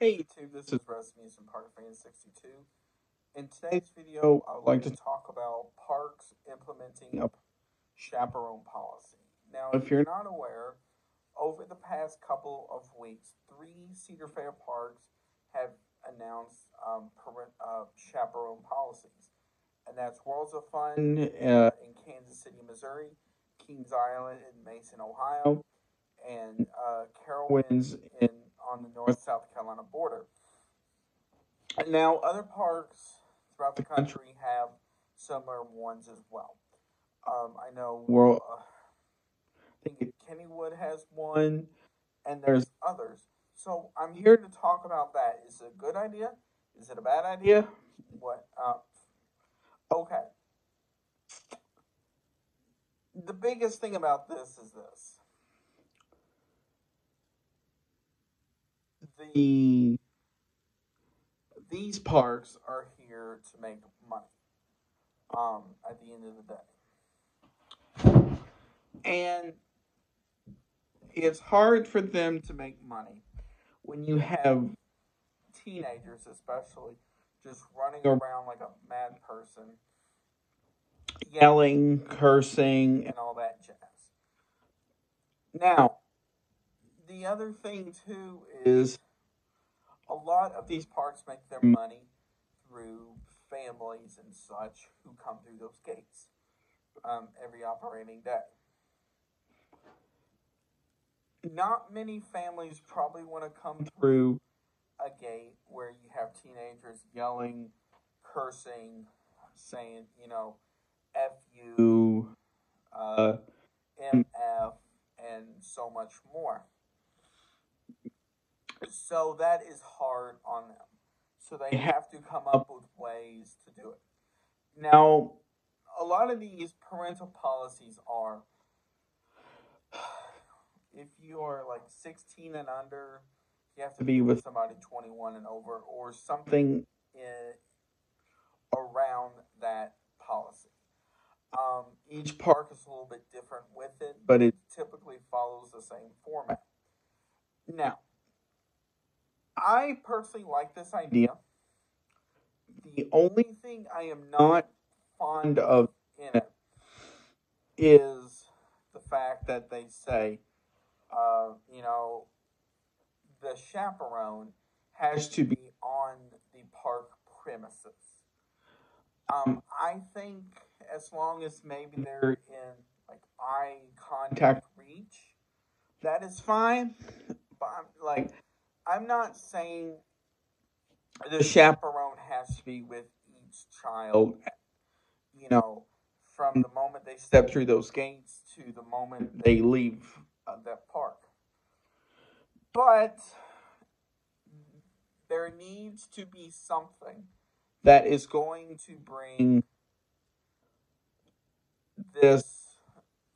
Hey YouTube, this is Amusement Park Fan 62. In today's video, I would like to talk about parks implementing a chaperone policy. Now, if you're not aware, over the past couple of weeks, three Cedar Fair parks have announced chaperone policies, and that's Worlds of Fun in Kansas City, Missouri, Kings Island in Mason, Ohio, and Carowinds on the North-South Carolina border. Now, other parks throughout the country have similar ones as well. I know I think Kennywood has one, and there's others. So I'm here to talk about that. Is it a good idea? Is it a bad idea? What? Okay. The biggest thing about this is this. These parks are here to make money at the end of the day. And it's hard for them to make money when you have teenagers, especially, just running around like a mad person, yelling, cursing, and all that jazz. Now, the other thing, too, is a lot of these parks make their money through families and such who come through those gates every operating day. Not many families probably want to come through a gate where you have teenagers yelling, cursing, saying, F you, MF, and so much more. So that is hard on them. So they have to come up with ways to do it. Now, a lot of these parental policies are, if you are like 16 and under, you have to be with somebody 21 and over, or something around that policy. Each park is a little bit different with it, but it typically follows the same format. Now, I personally like this idea. The only thing I am not fond of in it is the fact that they say, the chaperone has to be on the park premises. I think as long as maybe they're in like eye contact reach, that is fine. But I'm not saying the chaperone has to be with each child, from the moment they step through those gates to the moment they leave that park. But there needs to be something that is going to bring this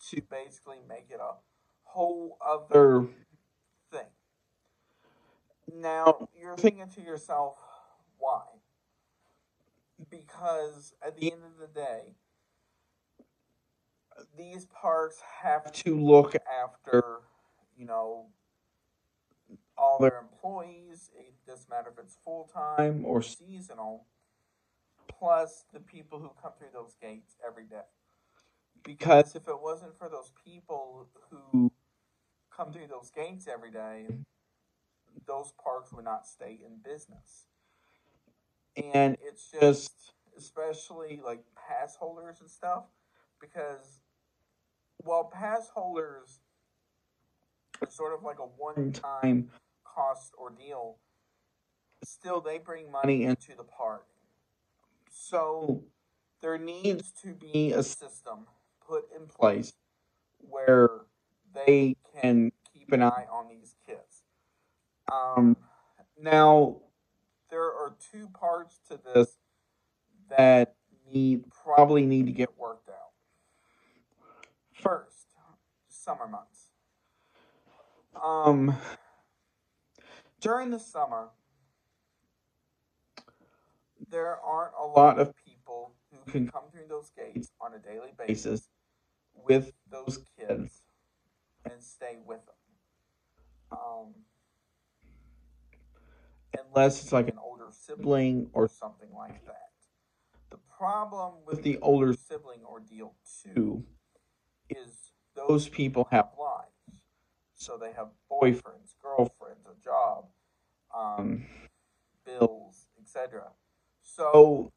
to basically make it a whole other thing. Now, you're thinking to yourself, why? Because at the end of the day, these parks have to look after, all their employees. It doesn't matter if it's full-time or seasonal, plus the people who come through those gates every day. Because if it wasn't for those people who come through those gates every day, those parks would not stay in business. And it's just, especially like pass holders and stuff, because while pass holders are sort of like a one-time cost ordeal, still they bring money into the park. So there needs to be a system put in place where they can keep an eye on these kids. Now, there are two parts to this that probably need to get worked out. First, summer months. During the summer, there aren't a lot of people who can come through those gates on a daily basis with those kids and stay with them. unless it's like an older sibling or something like that. The problem with the older sibling ordeal, too, is those people have lives. So they have boyfriends, girlfriends, a job, bills, etc. So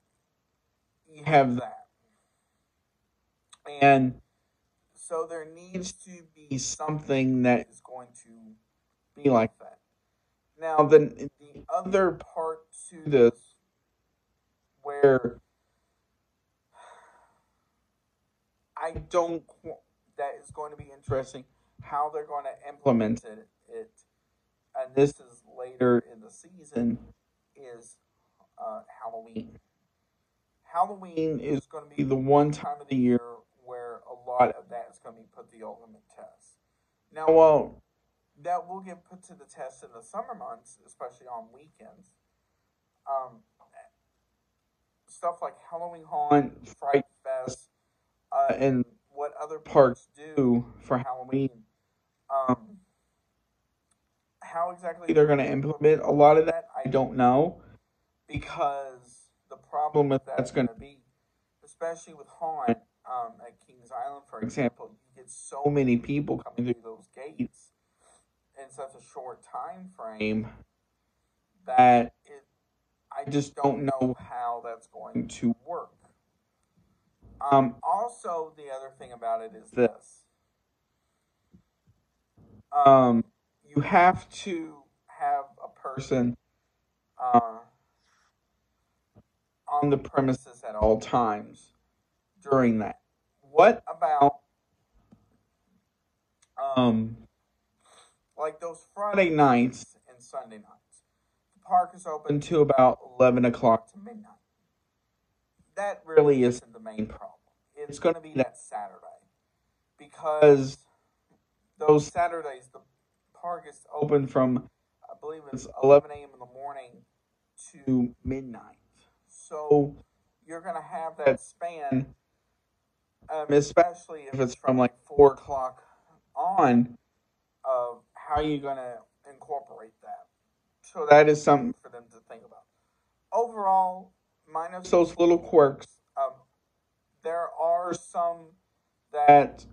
you have that. And so there needs to be something that is going to be like that. Now, the other part to this, where I don't, that is going to be interesting, how they're going to implement it, and this is later in the season, is Halloween. Halloween is going to be the one time of the year where a lot of that is going to be put to the ultimate test. Now, while that will get put to the test in the summer months, especially on weekends, stuff like Halloween Haunt, Fright Fest, and what other parks do for Halloween, how exactly they're going to implement a lot of that, I don't know, because the problem with that's going to be, especially with Haunt at Kings Island, for example, you get so many people coming through those gates in such a short time frame that I just don't know how that's going to work. Also, the other thing about it is this. You have to have a person on the premises at all times during that. What about like those Friday nights and Sunday nights? The park is open to about 11 o'clock to midnight. That really isn't the main problem. It's going to be that Saturday, because those Saturdays the park is open from, I believe it's 11 a.m. in the morning to midnight. So you're going to have that span, especially if it's from like 4 o'clock on, of how you're going to incorporate that. So that is something for them to think about. Overall, minus those little quirks, there are some that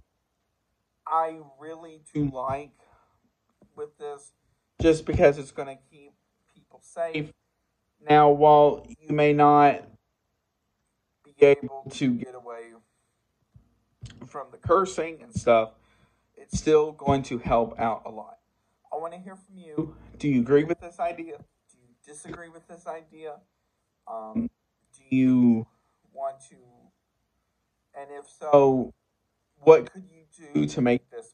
I really do like with this, just because it's going to keep people safe. Now, while you may not be able to get away from the cursing and stuff, it's still going to help out a lot. I want to hear from you. Do you agree with this idea? Do you disagree with this idea? Do you want to, and if so, what could you do to make this